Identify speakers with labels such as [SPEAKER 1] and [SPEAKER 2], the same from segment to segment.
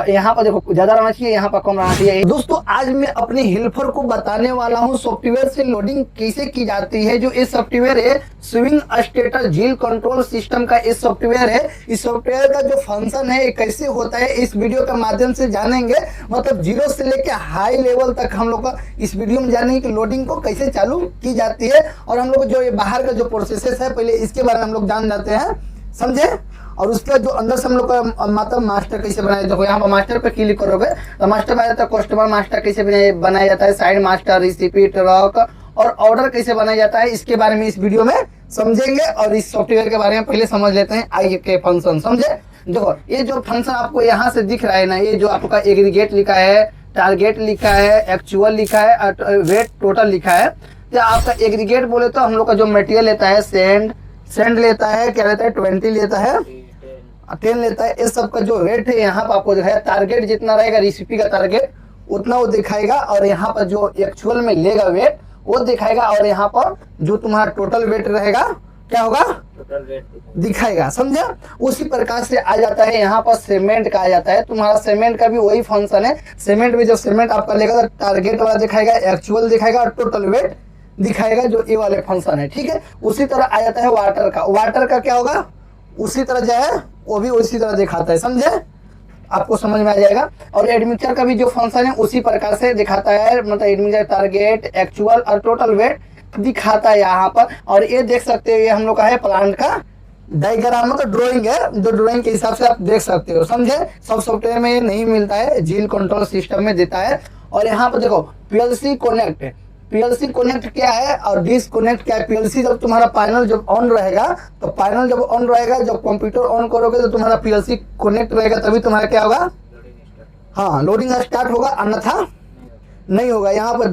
[SPEAKER 1] यहाँ पर देखो ज्यादा रहना चाहिए, यहाँ पर कम रहना चाहिए। दोस्तों आज मैं अपने हेल्पर को बताने वाला हूँ सॉफ्टवेयर से लोडिंग कैसे की जाती है। जो इस सॉफ्टवेयर है स्विंग स्टेटस झील कंट्रोल सिस्टम का इस सॉफ्टवेयर है। इस सॉफ्टवेयर का जो फंक्शन है कैसे होता है इस वीडियो के माध्यम से जानेंगे। मतलब जीरो से लेकर हाई लेवल तक हम लोग का इस वीडियो में जानेंगे कि लोडिंग को कैसे चालू की जाती है। और हम लोग जो ये बाहर का जो प्रोसेस है पहले इसके बारे में हम लोग जान जाते हैं, समझे। और उसका जो अंदर से हम लोग का मतलब मास्टर कैसे बनाया, देखो यहाँ पर मास्टर पे क्लिक करोगे तो मास्टर आ जाता है। कस्टमर मास्टर कैसे बनाया जाता है, साइड मास्टर, रेसिपी, ट्रक और ऑर्डर कैसे बनाया जाता है, इसके बारे में इस वीडियो में समझेंगे। और इस सॉफ्टवेयर के बारे में पहले समझ लेते हैं आइए के फंक्शन, समझे। देखो ये जो फंक्शन आपको यहाँ से दिख रहा है ना, ये जो आपका एग्रीगेट लिखा है, टारगेट लिखा है, एक्चुअल लिखा है, वेट टोटल लिखा है। तो आपका एग्रीगेट बोले तो हम लोग का जो मटेरियल लेता है सेंड लेता है, क्या लेता है 20 लेता है, 10 लेता है। इस सब का जो रेट है यहाँ पर आपको दिखाया। टारगेट जितना रहेगा रेसिपी का टारगेट उतना वो दिखाएगा। और यहाँ पर जो एक्चुअल में लेगा वेट वो दिखाएगा। और यहाँ पर जो तुम्हारा टोटल वेट रहेगा क्या होगा, टोटल वेट दिखाएगा, समझा। उसी प्रकार से आ जाता है यहाँ पर सेगमेंट का आ जाता है। तुम्हारा सेगमेंट का भी वही फंक्शन है। सेगमेंट में जब सेगमेंट आपका लेगा तो टारगेट वाला दिखाएगा, एक्चुअल दिखाएगा और टोटल वेट दिखाएगा, जो ये वाले फंक्शन है, ठीक है। उसी तरह आ जाता है वाटर का। वाटर का क्या होगा, उसी तरह जो है वो भी उसी तरह दिखाता है, समझे, आपको समझ में आ जाएगा। और एडमिक्सर का भी जो फंक्शन है उसी प्रकार से दिखाता है। मतलब एडमिक्सर टारगेट, एक्चुअल और टोटल वेट दिखाता है यहाँ पर। और ये देख सकते हो ये हम लोग का है प्लांट का डायग्राम, मतलब ड्राइंग है, जो ड्राइंग के हिसाब से आप देख सकते हो, समझे। सब सॉफ्टवेयर में नहीं मिलता है, झील कंट्रोल सिस्टम में देता है। और यहाँ पर देखो पीएलसी कनेक्ट है। पीएलसी कनेक्ट क्या है और डिसकनेक्ट क्या है। पीएलसी जब तुम्हारा पैनल जब ऑन रहेगा तो पैनल जब ऑन रहेगा, जब कंप्यूटर ऑन करोगे तो तुम्हारा पीएलसी कनेक्ट रहेगा, तभी तुम्हारा क्या होगा, हाँ लोडिंग स्टार्ट होगा, अन्यथा नहीं होगा। यहाँ पर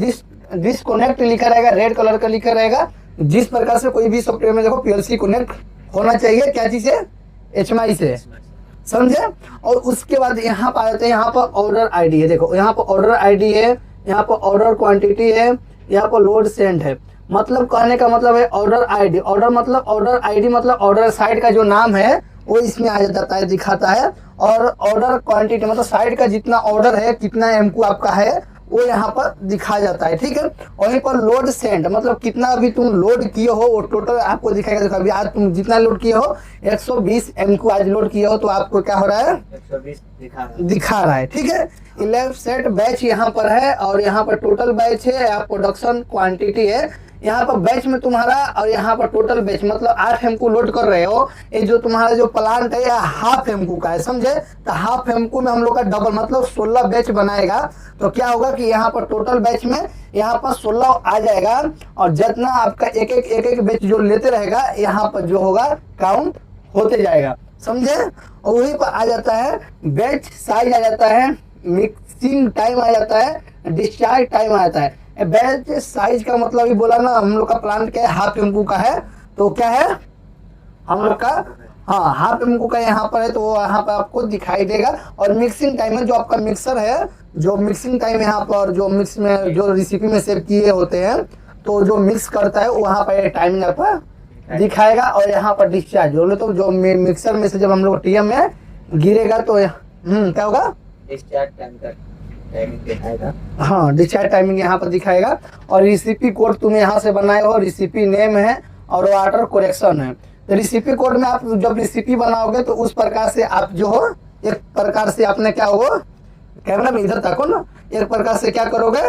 [SPEAKER 1] डिसकनेक्ट लिखा रहेगा, रेड कलर का लिखा रहेगा। जिस प्रकार से कोई भी सॉफ्टवेयर में देखो पीएलसी कनेक्ट होना चाहिए, क्या चीज से, एचएमआई से, समझे। और उसके बाद यहाँ पर आ जाते हैं, यहाँ पर ऑर्डर आईडी है। देखो यहाँ पर ऑर्डर आईडी है, यहाँ पर ऑर्डर क्वांटिटी है, यहाँ पर लोड सेंड है। मतलब कहने का मतलब है ऑर्डर आईडी। ऑर्डर मतलब ऑर्डर आईडी मतलब ऑर्डर साइट का जो नाम है वो इसमें आ जाता है, दिखाता है। और ऑर्डर क्वांटिटी मतलब साइट का जितना ऑर्डर है, कितना एमक्यू आपका है वो यहाँ पर दिखाया जाता है, ठीक है। वहीं पर लोड सेंड मतलब कितना अभी तुम लोड किए हो वो टोटल आपको दिखाएगा। देखो अभी आज तुम जितना लोड किए हो 120 एमक्यू आज लोड किए हो तो आपको क्या हो रहा है,
[SPEAKER 2] 120
[SPEAKER 1] दिखा रहा है, ठीक है। 11 सेट बैच यहाँ पर है। और यहाँ पर टोटल बैच है, यहाँ प्रोडक्शन क्वांटिटी है। यहाँ पर बैच में तुम्हारा और यहाँ पर टोटल बैच मतलब 8 एमक्यू लोड कर रहे हो। ये जो तुम्हारा जो प्लांट है यह हाफ एमक्यू का है, समझे। तो हाफ एमक्यू में हम लोग का डबल मतलब 16 बैच बनाएगा। तो क्या होगा कि यहाँ पर टोटल बैच में यहाँ पर 16 आ जाएगा। और जितना आपका एक एक बैच जो लेते रहेगा यहाँ पर जो होगा काउंट होते जाएगा, समझे। और वहीं पर आ जाता है बैच साइज आ जाता है, मिक्सिंग टाइम आ जाता है, डिस्चार्ज टाइम आ जाता है। बैच साइज का मतलब ही बोला ना, हम लोग का प्लांट क्या है, हाफ एमक्यू का है। तो क्या है हम लोग का, हाँ हाफ एमक्यू का यहाँ पर है, तो वो यहाँ पर आपको दिखाई देगा। और मिक्सिंग टाइम है, जो आपका मिक्सर है, जो मिक्सिंग टाइम यहाँ पर जो मिक्स में जो रेसिपी में सेव किए होते हैं तो जो मिक्स करता है वहाँ पर टाइमिंग आपका दिखाएगा। और यहाँ पर डिस्चार्ज बोले तो जो मिक्सर में से जब हम लोग टीएम में गिरेगा तो क्या होगा,
[SPEAKER 2] डिस्चार्ज टाइमिंग दिखाएगा।
[SPEAKER 1] हाँ डिस्चार्ज टाइमिंग यहाँ पर दिखाएगा। और रेसिपी कोड तुम यहाँ से बनाए हो, रेसिपी नेम है और वाटर करेक्शन है। तो रेसिपी कोड में आप जब रेसिपी बनाओगे तो उस प्रकार से आप जो हो एक प्रकार से आपने क्या हो, कैमरा में इधर तको ना, एक प्रकार से क्या करोगे,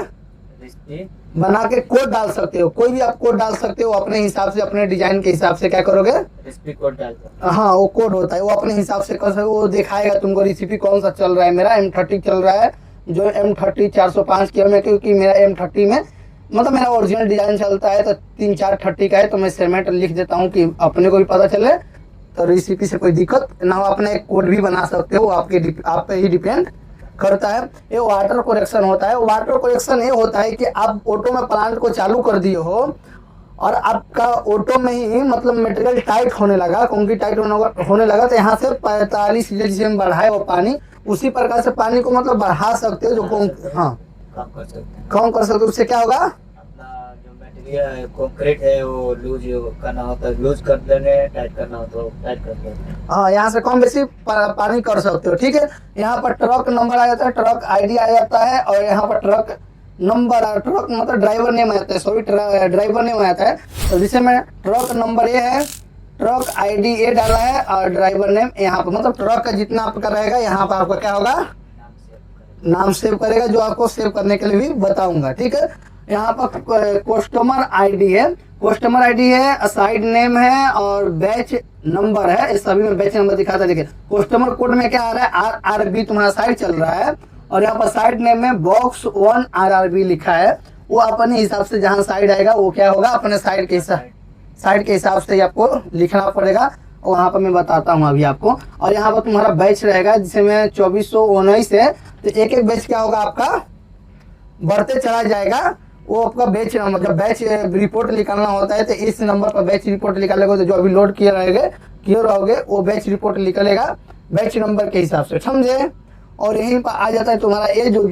[SPEAKER 1] बना के कोड डाल सकते हो। कोई भी आप कोड डाल सकते हो अपने हिसाब से, अपने डिजाइन के हिसाब से क्या करोगे,
[SPEAKER 2] रेसिपी कोड डाल सकते हो।
[SPEAKER 1] हाँ वो कोड होता है, वो अपने हिसाब से कर सकते हो। वो दिखाएगा तुमको रेसिपी कौन सा चल रहा है। मेरा M30 चल रहा है, जो M30 405 किया मैं, क्योंकि मेरा M30 में मतलब मेरा ओरिजिनल डिजाइन चलता है तो 3-4-30 का है। तो मैं सेगमेंट लिख देता हूँ कि अपने को भी पता चले, तो रेसिपी से कोई दिक्कत ना हो। अपने एक कोड भी बना सकते हो, आप पे ही डिपेंड करता है। ये वाटर करेक्शन होता है। वाटर करेक्शन ये होता है कि आप ऑटो में प्लांट को चालू कर दिए हो और आपका ऑटो में ही मतलब मटेरियल टाइट होने लगा, क्योंकि टाइट होने लगा तो यहाँ से 45 जिसे में बढ़ाए वो पानी, उसी प्रकार से पानी को मतलब बढ़ा सकते हो, जो हाँ
[SPEAKER 2] कम कर सकते हैं।
[SPEAKER 1] कम कर सकते हो। उससे क्या होगा,
[SPEAKER 2] अपना जो ये कंक्रीट है वो लूज करना होता है, लूज कर देने, टाइट करना होता है टाइट कर देने।
[SPEAKER 1] हाँ, यहाँ से कम बेसी पानी कर सकते हो, ठीक है। यहाँ पर ट्रक नंबर आ जाता है, ट्रक आईडी आ जाता है, और यहाँ पर ट्रक नंबर, ट्रक मतलब ड्राइवर नेम आ जाता है, सॉरी ड्राइवर नेम आ जाता है। तो जिसे मैं ट्रक नंबर ये है, ट्रक आईडी ये डाला है, और ड्राइवर नेम यहाँ पर, मतलब ट्रक का जितना आपका रहेगा यहाँ पर आपका क्या होगा, नाम सेव करेगा, जो आपको सेव करने के लिए भी बताऊंगा, ठीक है। यहाँ पर कस्टमर आईडी है, कस्टमर आईडी है, साइड नेम है, और बैच नंबर है। इस सभी में बैच नंबर दिखाता है। देखिए कस्टमर कोड में क्या आ रहा है, RRB तुम्हारा साइड चल रहा है, और यहाँ पर साइड नेम में बॉक्स 1 RRB लिखा है। वो अपने हिसाब से जहाँ साइड आएगा वो क्या होगा, अपने साइड के हिसाब से आपको लिखना पड़ेगा। वहाँ पर मैं बताता हूँ अभी आपको। और यहाँ पर तुम्हारा बैच रहेगा, जिसमें 2419 है, तो एक एक बैच क्या होगा आपका बढ़ते चला जाएगा। वो आपका बैच नंबर, जब बैच रिपोर्ट निकालना होता है तो इस नंबर पर बैच रिपोर्ट निकालेगा, तो जो अभी लोड किए रहोगे वो बैच रिपोर्ट निकलेगा बैच नंबर के हिसाब से, समझे। और यहीं पर आ जाता है तुम्हारा ये जो,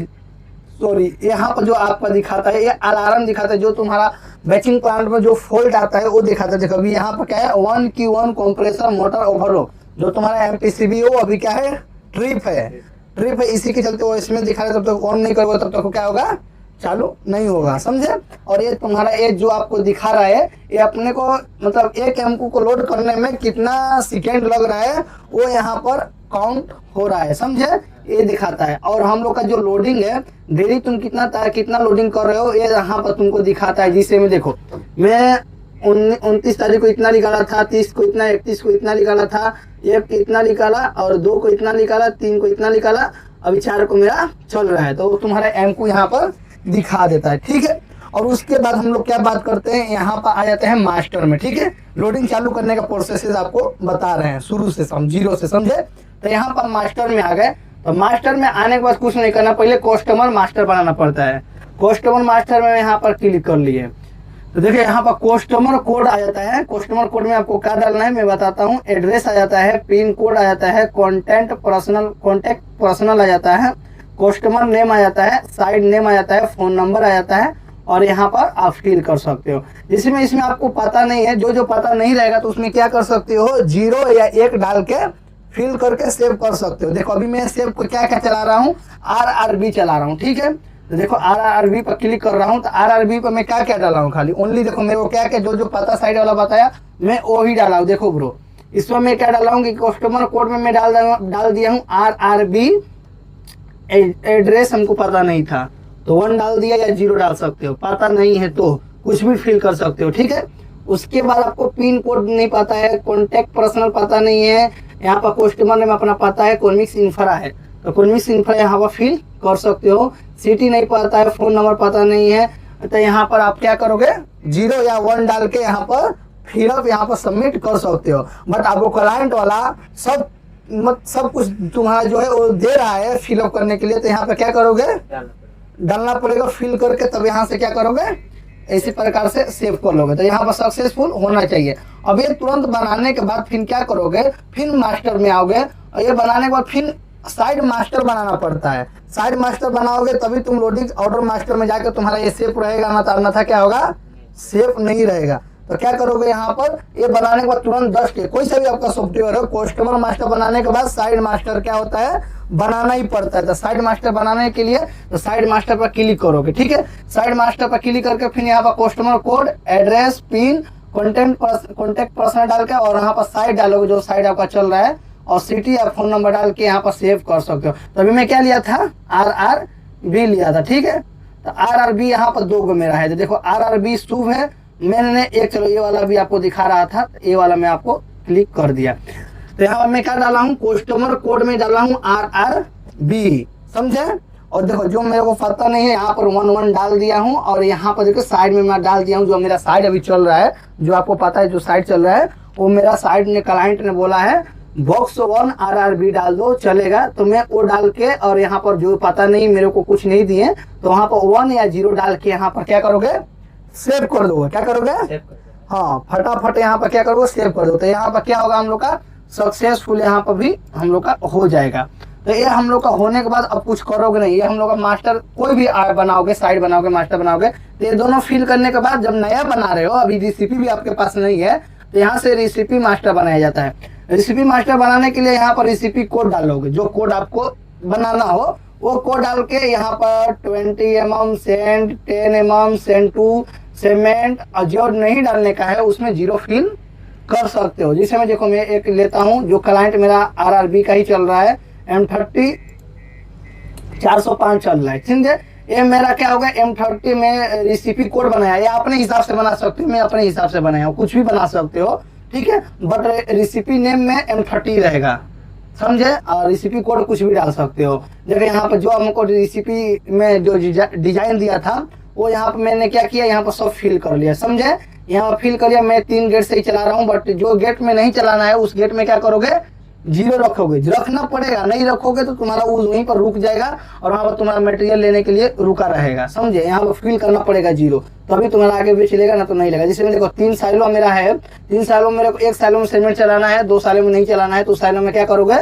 [SPEAKER 1] सॉरी, यहाँ पर जो आपका दिखाता है, ये अलार्म दिखाता है, जो तुम्हारा बैचिंग प्लांट में जो फॉल्ट आता है वो दिखाता है। देखो अभी यहाँ पर क्या है, 1Q1 कंप्रेसर मोटर ओवरलोड, जो तुम्हारा MPCB हो अभी क्या है, ट्रिप है, इसी के चलते वो इसमें दिखा रहा है। तब तक ऑन नहीं करोगे तब तक क्या होगा, चालू नहीं होगा, समझे। और ये तुम्हारा ये जो आपको दिखा रहा है, ये अपने को मतलब एक एमकू को लोड करने में कितना सेकेंड लग रहा है वो यहाँ पर काउंट हो रहा है, समझे, ये दिखाता है। और हम लोग का जो लोडिंग है, डेली तुम कितना लोडिंग कर रहे हो ये यहाँ पर तुमको दिखाता है। जिसे में देखो, मैं 29 तारीख को इतना निकाला था, 30 को इतना, 31 को इतना निकाला था, 1 को इतना निकाला, और 2 को इतना निकाला, 3 को इतना निकाला, अभी 4 को मेरा चल रहा है। तो तुम्हारा एमकू यहाँ पर दिखा देता है, ठीक है। और उसके बाद हम लोग क्या बात करते हैं, यहाँ पर आ जाते हैं मास्टर में, ठीक है। लोडिंग चालू करने का प्रोसेस आपको बता रहे हैं शुरू से, जीरो से, समझे। तो यहाँ पर मास्टर में आ गए, तो मास्टर में आने के बाद कुछ नहीं करना, पहले कस्टमर मास्टर बनाना पड़ता है। कस्टमर मास्टर में यहाँ पर क्लिक कर लिए, तो देखिए यहाँ पर कस्टमर कोड आ जाता है। कस्टमर कोड में आपको क्या डालना है मैं बताता हूँ। एड्रेस आ जाता है, पिन कोड आ जाता है, कॉन्टैक्ट पर्सनल आ जाता है, कस्टमर नेम आ जाता है, साइड नेम आ जाता है, फोन नंबर आ जाता है, और यहाँ पर आप फिल कर सकते हो। जिसमें इसमें आपको पता नहीं है, जो पता नहीं रहेगा तो उसमें क्या कर सकते हो, 0 या 1 डाल के फिल करके सेव कर सकते हो। देखो अभी मैं सेव को क्या चला रहा हूँ, RRB चला रहा हूँ, ठीक है। तो देखो RRB पर क्लिक कर रहा हूँ, तो RRB पर मैं क्या डाला हूँ, खाली ओनली देखो मेरे को क्या जो पता साइड वाला बताया मैं वही डाला हूँ। देखो ब्रो, इसमें मैं क्या डाला हूँ कि कस्टमर कोड में मैं डाल दिया हूँ RRB। एड्रेस हमको पता नहीं था तो 1 डाल दिया, या 0 डाल सकते हो, पता नहीं है तो कुछ भी फिल कर सकते हो, ठीक है। उसके बाद आपको पिन कोड नहीं पता है, कॉन्टैक्ट पर्सनल पता नहीं है, यहाँ पर कस्टमर नेम अपना पता है, कॉन्मिक्स इंफ्रा है तो कॉन्मिक्स इंफ्रा यहाँ पर फिल कर सकते हो। सिटी नहीं पता है, फोन नंबर पता नहीं है, तो यहाँ पर आप क्या करोगे, 0 या 1 डाल के यहाँ पर फिलअप यहाँ पर सबमिट कर सकते हो। बट आपको क्लाइंट वाला सब कुछ तुम्हारा जो है वो दे रहा है फिलअप करने के लिए, तो यहाँ पे क्या करोगे, डालना पड़ेगा फिल करके, तब यहाँ से क्या करोगे, इसी प्रकार से सेव कर लोगे। तो यहाँ पर सक्सेसफुल होना चाहिए। अब ये तुरंत बनाने के बाद फिर क्या करोगे, फिर मास्टर में आओगे, और ये बनाने के बाद फिर साइड मास्टर बनाना पड़ता है। साइड मास्टर बनाओगे तभी तुम लोडिंग ऑर्डर मास्टर में जाकर तुम्हारा ये सेव रहेगा, अन्यथा क्या होगा, सेव नहीं रहेगा। तो क्या करोगे, यहाँ पर ये बनाने के बाद तुरंत 10 के कोई सा भी आपका सॉफ्टवेयर हो, कस्टमर मास्टर बनाने के बाद साइड मास्टर क्या होता है, बनाना ही पड़ता है। तो साइड मास्टर बनाने के लिए तो साइड मास्टर पर क्लिक करोगे, ठीक है। साइड मास्टर पर क्लिक करके फिर यहाँ पर customer code, address, pin, contact person डाल के, और यहाँ पर साइड डालोगे जो साइड आपका चल रहा है, और सिटी या फोन नंबर डाल के यहाँ पर सेव कर सकते हो। तभी मैं क्या लिया था, RRB लिया था, ठीक है। तो RRB यहाँ पर 2 गो मेरा है, तो देखो RRB शुभ है, मैंने एक, चलो ये वाला भी आपको दिखा रहा था, ये वाला मैं आपको क्लिक कर दिया। तो यहाँ पर मैं क्या डाला हूँ, कस्टमर कोड में डाला हूँ RRB, समझे। और देखो जो मेरे को पता नहीं है यहाँ पर 1 डाल दिया हूँ, और यहाँ पर देखो साइड में मैं डाल दिया हूँ जो मेरा साइड अभी चल रहा है, जो आपको पता है जो साइड चल रहा है वो मेरा साइड ने क्लाइंट ने बोला है बॉक्स 1 RRB डाल दो चलेगा, तो मैं वो डाल के, और यहाँ पर जो पता नहीं मेरे को कुछ नहीं दिए, तो वहाँ पर 1 या 0 डाल के यहाँ पर क्या करोगे, सेव कर दोगे। क्या करोगे, हाँ फटाफट यहाँ पर क्या करोगे, सेव कर दो। तो यहाँ पर क्या होगा, हम लोग का सक्सेसफुल यहाँ पर भी हम लोग का हो जाएगा। तो ये हम लोग का होने के बाद अब कुछ करोगे नहीं, ये हम लोग का मास्टर कोई भी बनाओगे, साइड बनाओगे, मास्टर बनाओगे, तो ये दोनों फिल करने के बाद जब नया बना रहे हो, अभी रेसिपी भी आपके पास नहीं है, तो यहाँ से रेसिपी मास्टर बनाया जाता है। रेसिपी मास्टर बनाने के लिए यहाँ पर रेसिपी कोड डालोगे, जो कोड आपको बनाना हो वो कोड डाल के यहाँ पर 20 mm sand, 10 mm sand to cement, और जो नहीं डालने का है उसमें 0 फिल कर सकते हो। जिसे मैं देखो मैं एक लेता हूँ जो क्लाइंट मेरा RRB का ही चल रहा है, M30 405 चल रहा है, समझे। ये मेरा क्या होगा, M30 में रेसिपी कोड बनाया, या अपने हिसाब से बना सकते हो, मैं अपने हिसाब से बनाया हूँ, कुछ भी बना सकते हो, ठीक है, बट रेसिपी नेम में M30 रहेगा, समझे। और रेसिपी कोड कुछ भी डाल सकते हो। देखिए यहाँ पर जो हमको रेसिपी में जो डिजाइन दिया था वो यहाँ पर मैंने क्या किया, यहाँ पर सब फिल कर लिया, समझे। यहाँ पर फिल कर लिया, मैं 3 गेट से ही चला रहा हूँ, बट जो गेट में नहीं चलाना है उस गेट में क्या करोगे, 0 रखोगे, रखना पड़ेगा, नहीं रखोगे तो तुम्हारा वो वहीं पर रुक जाएगा और वहाँ पर तुम्हारा मटेरियल लेने के लिए रुका रहेगा, समझे। यहाँ पर फिल करना पड़ेगा 0, तभी तुम्हारा आगे भी चलेगा, ना तो नहीं लगेगा। जैसे मैं देखो 3 साइलो मेरा है, 3 साइलो मेरे को 1 साइलो में सीमेंट चलाना है, 2 साइलो में नहीं चलाना है, तो साइलो में क्या करोगे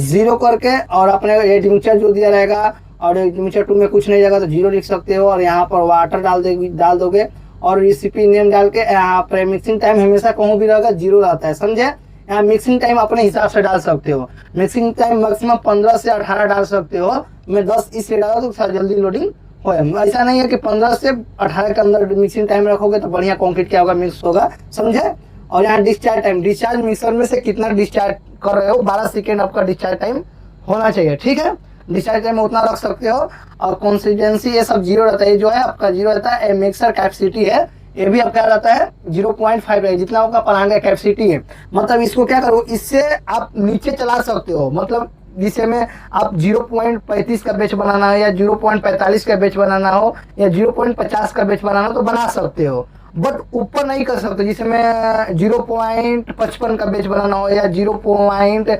[SPEAKER 1] 0 करके, और अपने ये डिमिचर जो दिया रहेगा, और डिमिचर 2 में कुछ नहीं रहेगा तो 0 लिख सकते हो, और यहाँ पर वाटर डाल दोगे, और रेसिपी नेम डाल के यहाँ पर मिक्सिंग टाइम हमेशा कहूँ भी रहेगा 0 रहता है, समझे। यहाँ मिक्सिंग टाइम अपने हिसाब से डाल सकते हो, मिक्सिंग टाइम मैक्सिमम 15 से 18 डाल सकते हो, मैं 10 इसलिए डाला तो थोड़ा जल्दी लोडिंग हो। ऐसा नहीं है कि 15 से 18 के अंदर मिक्सिंग टाइम रखोगे तो बढ़िया कंक्रीट क्या होगा, मिक्स होगा, समझे। और यहाँ डिस्चार्ज टाइम, डिस्चार्ज मिक्सर में से कितना डिस्चार्ज कर रहे हो, 12 सेकेंड आपका डिस्चार्ज टाइम होना चाहिए, ठीक है। डिस्चार्ज टाइम उतना रख सकते हो, और कंसिस्टेंसी ये सब 0 रहता है, जो है आपका 0 रहता है। मिक्सर कैपेसिटी है, ये भी आपका रहता है 0.5 है, जितना आपका प्लांट का कैपेसिटी है। मतलब इसको क्या करो, इससे आप नीचे चला सकते हो, मतलब जिसे में आप 0.35 का बैच बनाना हो, या 0.45 का बैच बनाना हो, या 0.50 का बैच बनाना हो तो बना सकते हो, बट ऊपर नहीं कर सकते। जिसे में 0.55 का बैच बनाना हो, या 0.5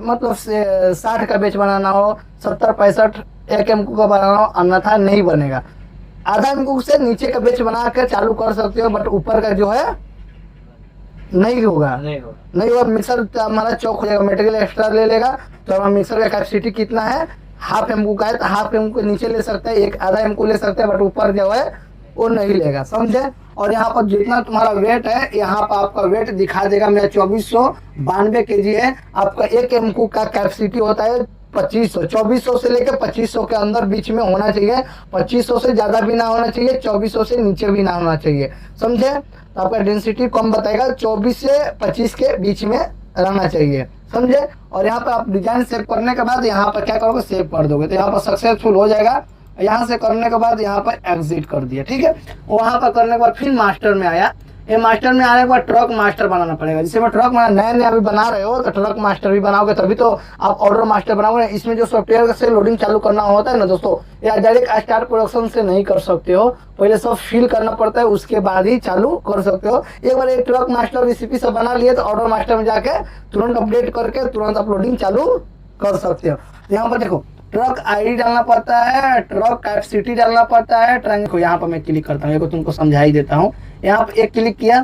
[SPEAKER 1] मतलब 60 का बैच बनाना हो, 70-65 1 MQ का बनाना हो, अन्यथा नहीं बनेगा। आधा MQ से नीचे का बैच बना के चालू कर सकते हो, बट ऊपर का जो है नहीं होगा, नहीं होगा। मिक्सर हमारा चौक हो जाएगा, मटेरियल एक्स्ट्रा ले लेगा, तो हमारा मिक्सर का कैपेसिटी कितना है, ½ MQ का है, तो ½ MQ के नीचे ले सकते हैं, आधा MQ ले सकते हैं, बट ऊपर जो है वो नहीं लेगा, समझे। और यहाँ पर जितना तुम्हारा वेट है, यहाँ पर आपका वेट दिखा देगा, मेरा 2492 kg है। आपका 1 MQ का कैपेसिटी होता है 2500, 2400 से लेकर 2500 के अंदर बीच में होना चाहिए, 2500 से ज्यादा भी ना होना चाहिए, 2400 से नीचे भी ना होना चाहिए, समझे। तो आपका डेंसिटी कम बताएगा, 24 से 25 के बीच में रहना चाहिए, समझे। और यहाँ पर आप डिजाइन सेव करने के बाद यहाँ पर क्या करोगे, सेव कर दोगे, तो यहाँ पर सक्सेसफुल हो जाएगा। यहाँ से करने के बाद यहाँ पर एग्जिट कर दिया, ठीक है। वहाँ पर करने के बाद फिर मास्टर में आया, ये मास्टर में आने के बाद ट्रक मास्टर बनाना पड़ेगा। जिससे मैं ट्रक नया अभी बना रहे हो तो ट्रक मास्टर भी बनाओगे, तभी तो आप ऑर्डर मास्टर बनाओगे। इसमें जो सॉफ्टवेयर से लोडिंग चालू करना होता है ना दोस्तों, या डायरेक्ट स्टार्ट प्रोडक्शन से नहीं कर सकते हो, पहले सब फिल करना पड़ता है, उसके बाद ही चालू कर सकते हो। एक बार एक ट्रक मास्टर रेसिपी सब बना लिए तो ऑर्डर मास्टर में जाके तुरंत अपडेट करके तुरंत अपलोडिंग चालू कर सकते हो। यहाँ पर देखो ट्रक ID डालना पड़ता है, ट्रक कैपेसिटी डालना पड़ता है, ट्रक को यहाँ पर मैं क्लिक करता हूँ, तुमको समझा ही देता हूँ। यहाँ पर एक क्लिक किया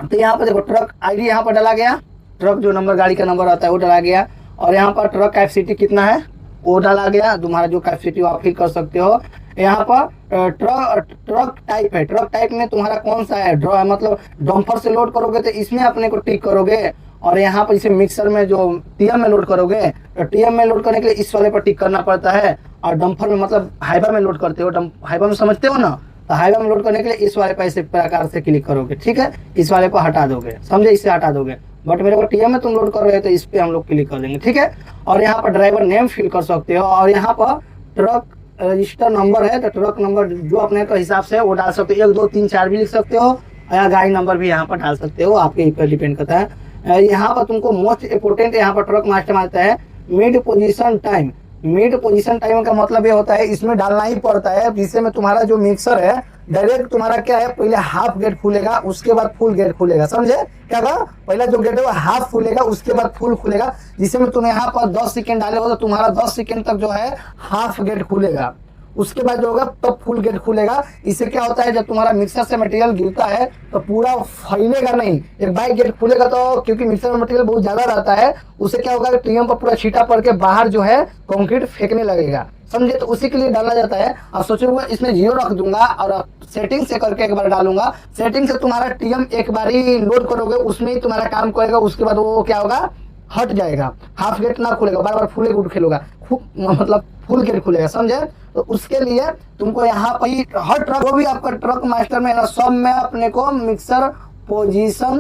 [SPEAKER 1] तो यहाँ पर देखो ट्रक ID यहाँ पर डाला गया, ट्रक जो नंबर गाड़ी का नंबर आता है वो डाला गया, और यहाँ पर ट्रक कैपेसिटी कितना है वो डाला गया। तुम्हारा जो कैपेसिटी आप फिल कर सकते हो। यहाँ पर ट्रक टाइप है, ट्रक टाइप में तुम्हारा कौन सा है, मतलब डंपर से लोड करोगे तो इसमें अपने को टिक करोगे, और यहाँ पर जैसे मिक्सर में जो TM में लोड करोगे तो TM में लोड करने के लिए इस वाले पर टिक करना पड़ता है, और डंपर में मतलब हाइवा में लोड करते हो, हाइवा में समझते हो ना, तो हाइवा में लोड करने के लिए इस वाले पर इस प्रकार से क्लिक करोगे, ठीक है। इस वाले पर हटा दोगे, समझे, इससे हटा दोगे। बट मेरे को TM में तुम लोड कर रहे हो तो इस पे हम लोग क्लिक कर देंगे, ठीक है। और यहाँ पर ड्राइवर नेम फिल कर सकते हो, और यहाँ पर ट्रक रजिस्टर नंबर है तो ट्रक नंबर जो अपने के हिसाब से वो डाल सकते हो, 1 2 3 4 भी लिख सकते हो, या गाड़ी नंबर भी यहाँ पर डाल सकते हो, आपके ऊपर डिपेंड करता है। यहाँ पर तुमको मोस्ट इम्पोर्टेंट यहाँ पर ट्रक मास्टर में आता है mid position time. Mid position time का मतलब ये होता है इसमें डालना ही पड़ता है, जिससे में तुम्हारा जो मिक्सर है डायरेक्ट तुम्हारा क्या है, पहले हाफ गेट खुलेगा उसके बाद फुल गेट खुलेगा, समझे क्या कहा, पहला जो गेट है वो हाफ खुलेगा उसके बाद फुल खुलेगा। जिससे में तुम यहाँ पर 10 सेकंड डाले हो तो तुम्हारा 10 सेकंड तक जो है हाफ गेट खुलेगा, उसके बाद जो होगा तब फुल गेट खुलेगा। इससे क्या होता है, जब तुम्हारा मिक्सर से मटेरियल गिरता है तो पूरा फैलेगा नहीं। एक बार गेट खुलेगा तो क्योंकि मिक्सर में मटेरियल बहुत ज्यादा रहता है, उससे क्या होगा टीएम पर पूरा छीटा पड़ के बाहर जो है कंक्रीट फेंकने लगेगा, समझे। तो उसी के लिए डाला जाता है। अब सोचोगे इसमें 0 रख दूंगा और सेटिंग से करके एक बार डालूंगा, सेटिंग से तुम्हारा टीएम एक बार ही लोड करोगे उसमें ही तुम्हारा काम करेगा। उसके बाद वो क्या होगा, हट जाएगा, हाफ गेट ना खुलेगा, बार बार फुल गेट खेलेगा, मतलब फुल गेट खुलेगा, समझे। तो उसके लिए तुमको यहाँ पर ही हर ट्रक, वो भी आपका ट्रक मास्टर में ना, सब में अपने को मिक्सर पोजीशन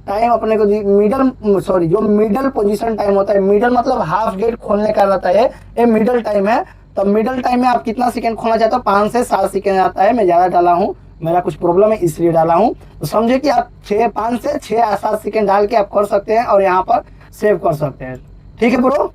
[SPEAKER 1] टाइम अपने को मिडल, सॉरी जो मिडल पोजीशन टाइम होता है, मिडल मतलब हाफ गेट खोलने का रहता है, ये मिडल टाइम है। तो मिडल टाइम में आप कितना सेकंड खोलना चाहते हो, 5 से 7 सेकंड आता है। मैं ज्यादा डाला हूँ, मेरा कुछ प्रॉब्लम है इसलिए डाला हूँ। तो समझे कि आप 5 से 6 या 7 सेकंड डाल के आप कर सकते हैं और यहाँ पर सेव कर सकते हैं। ठीक है ब्रो,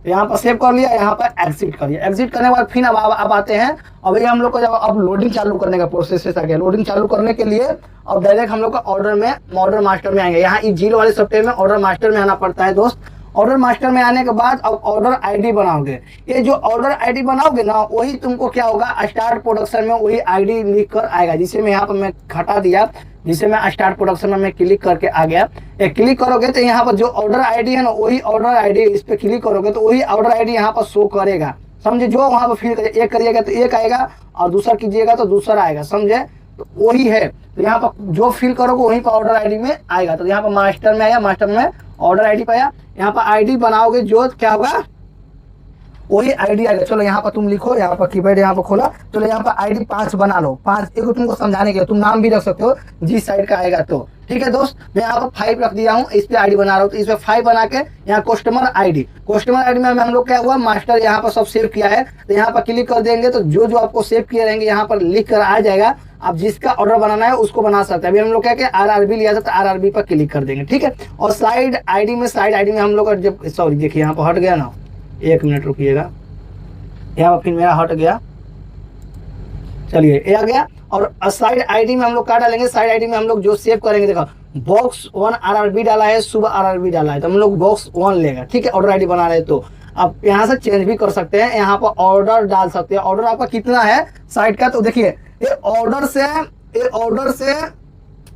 [SPEAKER 1] यहाँ पर सेव कर लिया, यहाँ पर एग्जिट कर लिया। एग्जिट करने के बाद फिर अब आते हैं, अभी हम लोग को जब अब लोडिंग चालू करने का प्रोसेस आ गया। लोडिंग चालू करने के लिए अब डायरेक्ट हम लोग का ऑर्डर मास्टर में आएंगे। यहाँ इस जीरो वाले सॉफ्टवेयर में ऑर्डर मास्टर में आना पड़ता है दोस्त। ऑर्डर मास्टर में आने के बाद अब ऑर्डर आईडी बनाओगे। ये जो ऑर्डर आईडी बनाओगे ना, वही तुमको क्या होगा, स्टार्ट प्रोडक्शन में वही आईडी लिख कर आएगा, जिसे मैं यहाँ पर मैं हटा दिया, जिसे मैं स्टार्ट प्रोडक्शन में मैं क्लिक करके आ गया। ये क्लिक करोगे तो यहाँ पर जो ऑर्डर आईडी है ना, वही ऑर्डर आईडी, इस पे क्लिक करोगे तो वही ऑर्डर आईडी यहाँ पर शो करेगा, समझे। जो वहाँ पर फिल एक करिएगा तो एक आएगा और दूसरा कीजिएगा तो दूसरा आएगा, समझे। तो वही है, तो यहाँ पर जो फिल करोगे वहीं पर ऑर्डर आईडी में आएगा। तो यहाँ पर मास्टर में आया, मास्टर में ऑर्डर आईडी पाया, यहाँ पर आईडी बनाओगे जो क्या होगा वही आईडी आएगा। चलो यहाँ पर तुम लिखो, यहाँ पर कीपैड यहाँ पर खोला, चलो यहाँ पर आईडी 5 बना लो। 5 एक तुमको समझाने के लिए तुम नाम भी रख सकते हो जिस साइड का आएगा तो, ठीक है दोस्त। मैं यहाँ पर 5 रख दिया हूँ, इस पे आईडी बना रहा हूँ। तो इसमें 5 बना के यहाँ कस्टमर आईडी में हम लोग क्या हुआ, मास्टर यहाँ पर सब सेव किया है। तो यहाँ पर क्लिक कर देंगे तो जो जो आपको सेव किए रहेंगे यहाँ पर लिख कर आ जाएगा। आप जिसका ऑर्डर बनाना है उसको बना सकते हैं। अभी हम लोग क्या आरआरबी लिया था तो आरआरबी पर क्लिक कर देंगे, ठीक है। और साइड आईडी में हम लोग जब, सॉरी देखिए यहाँ पर हट गया ना, 1 मिनट रुकिएगा, यहाँ पर फिर मेरा हट गया, चलिए ये आ गया। और साइड आईडी में हम लोग क्या डालेंगे, साइड आईडी में हम लोग जो सेव करेंगे, देखो बॉक्स 1 आरआरबी डाला है, सुबह आरआरबी डाला है, तो हम लोग बॉक्स 1 लेगा, ठीक है। ऑर्डर आईडी बना रहे तो आप यहाँ से चेंज भी कर सकते हैं, यहाँ पर ऑर्डर डाल सकते हैं। ऑर्डर आपका कितना है साइड का, तो देखिए ये ऑर्डर से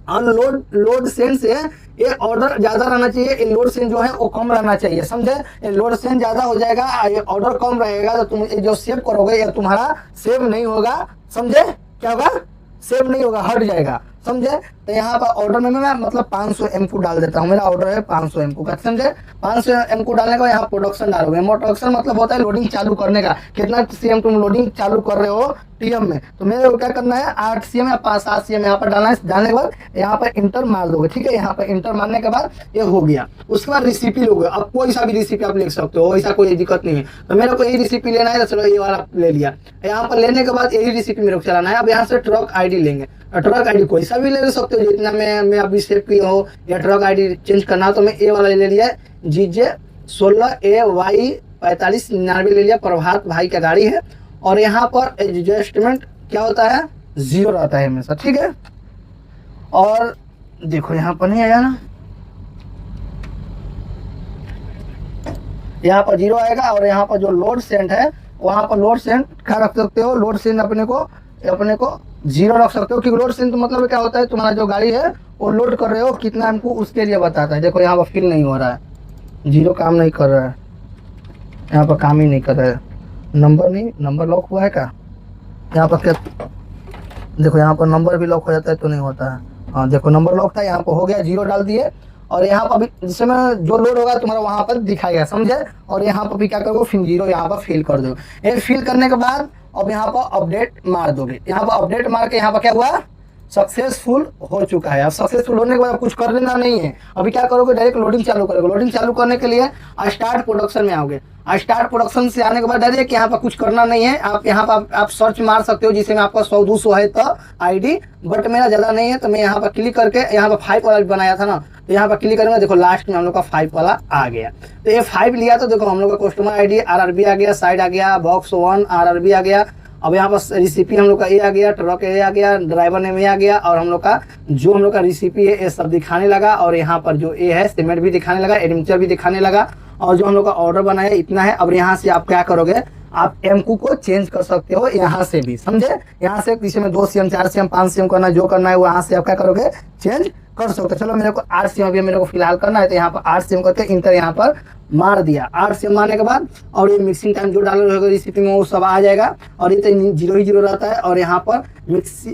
[SPEAKER 1] अनलोड लोड सेंड से ये ऑर्डर ज्यादा रहना चाहिए, ये लोड सेंड जो है वो कम रहना चाहिए, समझे। ये लोड सेंड ज्यादा हो जाएगा, ये ऑर्डर कम रहेगा तो तुम जो सेव करोगे ये तुम्हारा सेव नहीं होगा, समझे। क्या होगा, सेव नहीं होगा, हट जाएगा, समझे। तो यहाँ पर ऑर्डर में मैं मतलब 500 MQ डाल देता हूँ। मेरा ऑर्डर है 500 MQ का, समझे। 500 MQ डालने का यहाँ प्रोडक्शन डालोगे। प्रोडक्शन मतलब होता है लोडिंग चालू करने का, कितना CM तुम लोडिंग चालू कर रहे हो टीएम में। तो मेरे को क्या करना है, 8 CM या 5-7 CM यहाँ पर डालना है। डालने के बाद यहाँ पर इंटर मार दोगे, ठीक है। यहाँ पर इंटर मारने के बाद ये हो गया। उसके बाद रिसिपी लोगे, अब कोई सा भी रिसिपी आप लिख सकते हो, ऐसा कोई दिक्कत नहीं है। तो मेरे को यही रिसिपी लेना है, तो चलो ये वाला ले लिया। यहाँ पर लेने के बाद यही रिसिपी मेरे को चलाना है। अब यहाँ से ट्रक आईडी लेंगे, ट्रक आईडी कोई सा भी ले सकते हो जितना मैं अभी सेव किया हो, या ट्रक आईडी चेंज करना हो तो मैं ये वाला ले लिया, GJ 16AY 4599 ले लिया। प्रभात भाई का गाड़ी है। और यहाँ पर एडजस्टमेंट क्या होता है, 0 रहता है हमेशा, ठीक है। और देखो यहाँ पर नहीं आया ना, यहाँ पर 0 आएगा। और यहाँ पर जो लोड सेंड है वहाँ पर लोड सेंड क्या रख सकते हो, लोड सेंड अपने को 0 रख सकते हो। क्योंकि लोड सेंड मतलब क्या होता है, तुम्हारा जो गाड़ी है वो लोड कर रहे हो कितना हमको उसके लिए बताता है। देखो यहाँ पर फिल नहीं हो रहा है, 0 काम नहीं कर रहा है, यहाँ पर काम ही नहीं कर रहा है। नंबर लॉक हुआ है क्या, यहाँ पर क्या, देखो यहाँ पर नंबर भी लॉक हो जाता है तो नहीं होता है। हाँ देखो नंबर लॉक था, यहाँ पर हो गया, 0 डाल दिए। और यहाँ पर अभी जिस समय जो लोड होगा तुम्हारा वहाँ पर दिखाएगा, समझे। और यहाँ पर भी क्या करोगे, फिर 0 यहाँ पर फिल कर दो। ये फिल करने के बाद अब यहाँ पर अपडेट मार दोगे। यहाँ पर अपडेट मार के यहाँ पर क्या हुआ, सक्सेसफुल हो चुका है। अब सक्सेसफुल होने के बाद कुछ कर लेना नहीं है। अभी क्या करोगे, डायरेक्ट लोडिंग चालू करोगे। लोडिंग चालू करने के लिए स्टार्ट प्रोडक्शन में आओगे। स्टार्ट प्रोडक्शन से आने के बाद डायरेक्ट यहाँ पर कुछ करना नहीं है। आप यहाँ पर आप सर्च मार सकते हो, जिससे में आपका 100-200 है तो आईडी, बट मेरा ज़्यादा नहीं है। तो मैं यहाँ पर क्लिक करके, यहाँ पर 5 वाला बनाया था ना, तो यहाँ पर क्लिक करेंगे, देखो लास्ट में हम लोग का 5 वाला आ गया। तो ये 5 लिया तो देखो हम लोग का कस्टमर आईडी आरआरबी आ गया, साइड आ गया, बॉक्स 1 आरआरबी आ गया। अब यहाँ पर रिसिपी हम लोग का ये आ गया, ट्रक ये आ गया, ड्राइवर नेम ये आ गया। और हम लोग का जो हम लोग का रिसिपी है ये सब दिखाने लगा। और यहाँ पर जो ए है सीमेंट भी दिखाने लगा, एडमिटर भी दिखाने लगा। और जो हम लोग का ऑर्डर बनाया इतना है। अब यहाँ से आप क्या करोगे, आप एमकू को चेंज कर सकते हो यहाँ से भी, समझे। यहाँ से किसी में 2 CM 4 CM 5 CM करना, जो करना है वहाँ से आप क्या करोगे, चेंज कर सकते हो। चलो मेरे को 8 CM अभी मेरे को फिलहाल करना है, तो यहाँ पर 8 CM करके इंटर यहाँ पर मार दिया। 8 CM मारने के बाद और ये मिक्सिंग टाइम जो डाले रहेगा रेसिपी में वो सब आ जाएगा, और ये तो 0 ही 0 रहता है। और यहाँ पर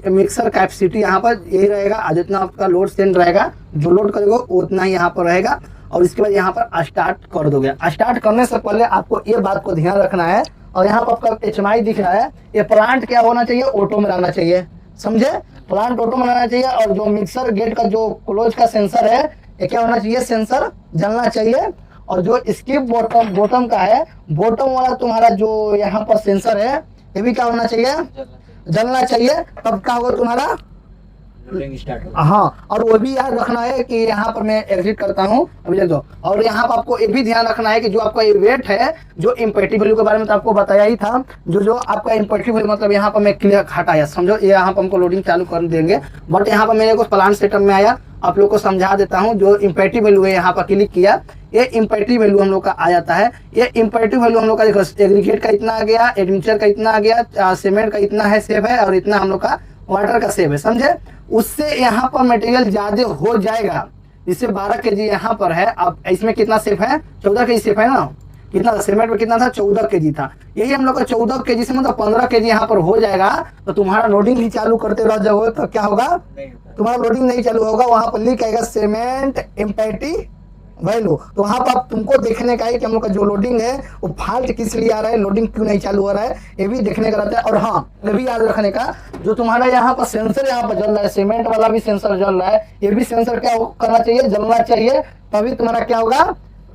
[SPEAKER 1] मिक्सर कैपेसिटी यहाँ पर यही रहेगा, जितना आपका लोड सेंड रहेगा, जो लोड करेगा उतना ही यहाँ पर रहेगा। और इसके बाद यहाँ पर स्टार्ट कर दोगे। स्टार्ट करने से पहले आपको ये बात को ध्यान रखना है, और यहाँ पर आपका HMI दिख रहा है, ये प्लांट क्या होना चाहिए, ऑटो में रहना चाहिए, समझे। प्लांट ऑटो में रहना चाहिए। और जो मिक्सर गेट का जो क्लोज का सेंसर है, ये क्या होना चाहिए, सेंसर जलना चाहिए। और जो इसकी बॉटम का है, बॉटम वाला तुम्हारा जो यहाँ पर सेंसर है, ये भी क्या होना चाहिए, जलना चाहिए। तब क्या होगा तुम्हारा
[SPEAKER 2] लोडिंग स्टार्ट हो।
[SPEAKER 1] हाँ, और वो भी याद रखना है कि यहाँ पर मैं एग्जिट करता हूँ, अभी देख दो। और यहाँ पर आपको ये भी ध्यान रखना है कि जो आपका ये वेट है, जो इम्पेटिव वैल्यू के बारे में तो आपको बताया ही था, जो आपका इम्पेटिव वैल्यू मतलब यहाँ पर मैं क्लियर हटाया, समझो। ये यहाँ पर हमको लोडिंग चालू कर देंगे, बट यहाँ पर मेरे को प्लान सेटअप में आया, आप लोग को समझा देता हूँ। जो इम्पेटिव वैल्यू है यहाँ पर क्लिक किया, ये इम्पेटिव वैल्यू हम लोग का आ जाता है। ये इम्पेटिव वैल्यू हम लोग का देखो, एग्रीगेट का इतना आ गया, एडमिक्सचर का इतना आ गया, सीमेंट का इतना है सेव है, और इतना हम लोग का वाटर का सेव है, समझे। उससे यहाँ पर मटेरियल ज्यादा हो जाएगा। इससे 12 kg यहाँ पर है, अब इसमें कितना सेफ है, 14 kg सेफ है ना। कितना था सीमेंट में, कितना था, 14 kg था। यही हम लोग का 14 kg से मतलब 15 kg यहाँ पर हो जाएगा, तो तुम्हारा लोडिंग ही चालू करते रह जाओगे तो क्या होगा, तुम्हारा लोडिंग नहीं चालू होगा। वहां पर लिख आएगा सीमेंट इम्पेटिव वैल्यू, तो वहां पर तुमको देखने का है कि हम लोग का जो लोडिंग है वो फॉल्ट किस लिए आ रहा है, लोडिंग क्यों नहीं चालू हो रहा है, ये भी देखने का रहता है। और हाँ, ये भी याद रखने का, जो तुम्हारा यहाँ पर सेंसर यहाँ पर जल रहा है, सीमेंट वाला भी सेंसर जल रहा है, ये भी सेंसर क्या करना चाहिए, जलना चाहिए, तभी तुम्हारा क्या होगा,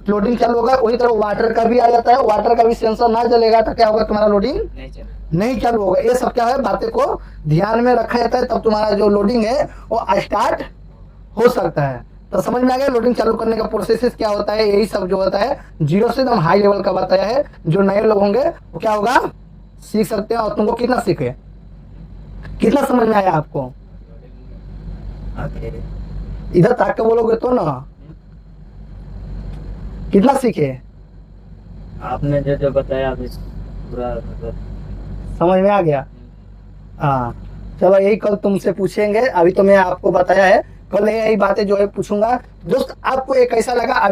[SPEAKER 1] लोडिंग चालू होगा। वही तरह वाटर का भी आ जाता है, वाटर का भी सेंसर ना जलेगा तो क्या होगा, तुम्हारा लोडिंग नहीं चालू होगा। ये सब क्या है, बातें को ध्यान में रखा जाता है, तब तुम्हारा जो लोडिंग है वो स्टार्ट हो सकता है। तो समझ में आ गया लोडिंग चालू करने का प्रोसेस क्या होता है। यही सब जो होता है 0 से एकदम हाई लेवल का बताया है। जो नए लोग होंगे वो क्या होगा, सीख सकते हैं। और तुमको कितना सीखे, कितना समझ में आया आपको, इधर ताक के बोलोगे तो ना, कितना सीखे
[SPEAKER 2] आपने जो बताया अभी पूरा मतलब
[SPEAKER 1] समझ में आ गया। हाँ चलो, यही कल तुमसे पूछेंगे, अभी तो मैं आपको बताया है, कल यही बातें जो है पूछूंगा। दोस्त आपको ये कैसा लगा, आप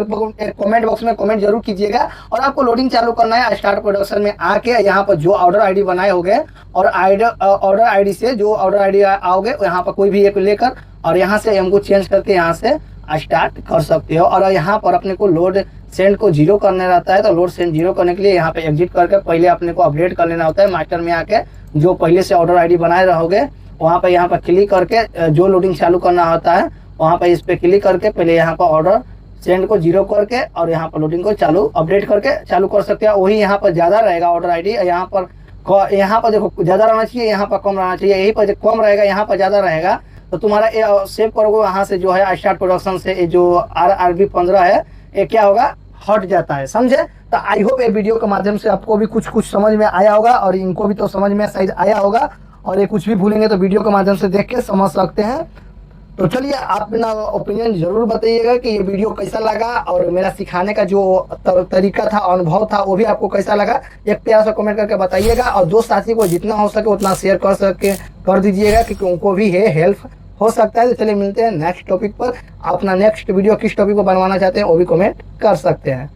[SPEAKER 1] कमेंट बॉक्स में कमेंट जरूर कीजिएगा। और आपको लोडिंग चालू करना है, स्टार्ट प्रोडक्शन में आके यहाँ पर जो ऑर्डर आईडी बनाए होंगे, और ऑर्डर आईडी से जो ऑर्डर आईडी आओगे यहाँ पर कोई भी एक लेकर, और यहाँ से हमको चेंज करके यहाँ से स्टार्ट कर सकते हो। और यहाँ पर अपने को लोड सेंड को 0 करना रहता है, तो लोड सेंड 0 करने के लिए यहाँ पे एग्जिट करके पहले अपने को अपडेट कर लेना होता है। मास्टर में आके जो पहले से ऑर्डर आईडी बनाए रहोगे वहाँ पे यहाँ पर क्लिक करके जो लोडिंग चालू करना होता है वहाँ पे इस पे क्लिक करके पहले यहाँ पर ऑर्डर सेंड को 0 करके और यहाँ पर लोडिंग को चालू अपडेट करके चालू कर सकते हैं। वही यहाँ पर ज़्यादा रहेगा ऑर्डर आईडी, यहाँ पर देखो ज़्यादा रहना चाहिए, यहाँ पर कम रहना चाहिए। यही पर कम रहेगा, यहाँ पर ज़्यादा रहेगा, तो तुम्हारा ये सेव करोगे वहाँ से जो है स्टार्ट प्रोडक्शन से जो RRB 15 है ये क्या होगा, हट जाता है, समझे। तो आई होप ये वीडियो के माध्यम से आपको भी कुछ समझ में आया होगा, और इनको भी तो समझ में शायद आया होगा। और ये कुछ भी भूलेंगे तो वीडियो के माध्यम से देख के समझ सकते हैं। तो चलिए आप अपना ओपिनियन जरूर बताइएगा कि ये वीडियो कैसा लगा, और मेरा सिखाने का जो तरीका था, अनुभव था, वो भी आपको कैसा लगा। एक प्यार से कमेंट करके बताइएगा, और दोस्त साथी को जितना हो सके उतना शेयर कर दीजिएगा, क्योंकि उनको भी है हेल्प हो सकता है। तो चलिए मिलते हैं नेक्स्ट टॉपिक पर। अपना नेक्स्ट वीडियो किस टॉपिक पर बनवाना चाहते हैं वो भी कमेंट कर सकते हैं।